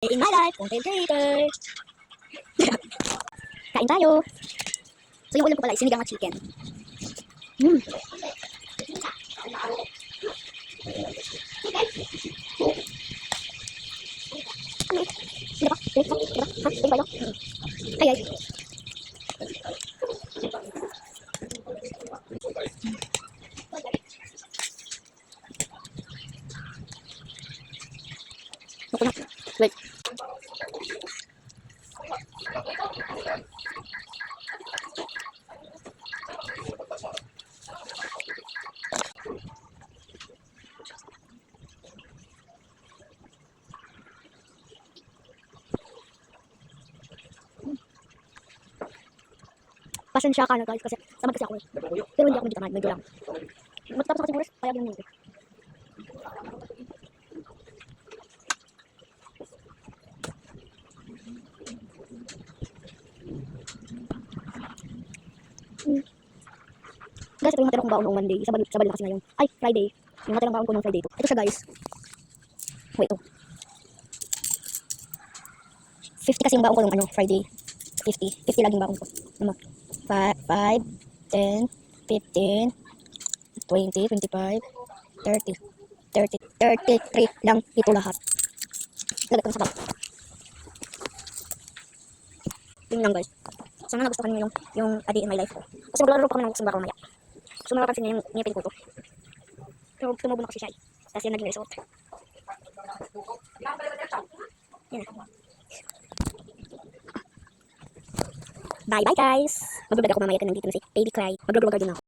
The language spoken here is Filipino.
In my life, content creator. Kain tayo. So yung ulam ko pala is sinigang at chicken. Mm. Diba? Diba? Ha? Diba ito? Ay, ay. Ako na. Wait. Pasensya ka na guys kasi tamad kasi ako eh. Pero hindi ako medyo tamad, medyo lang. Matapos ako siguro, kaya ganyan ko. Guys, ito yung natira kong baon noong Monday. Sabali na kasi ngayon. Ay, Friday. Yung natirang baon ko noong Friday ito. Ito siya guys. Wait, ito. 50 kasi yung baon ko noong Friday. 50. 50 laging baon ko. Ano? 5, 10, 15, 20, 25, 30, 30, 33 lang ito lahat. Lagay ko na sa bag. Yun lang guys. Sana nagustuhan nyo yung a day in my life ko. Kasi maglalaro pa kami ng Sumba mamaya. So makapansin nyo yung ngipin ko to. So tumubo na kasi siya eh. Tapos yun naging result. Yan. Bye bye guys! Mag-vlog ako mamaya. Nandito na si Baby Cry. Mag-vlogger din ako.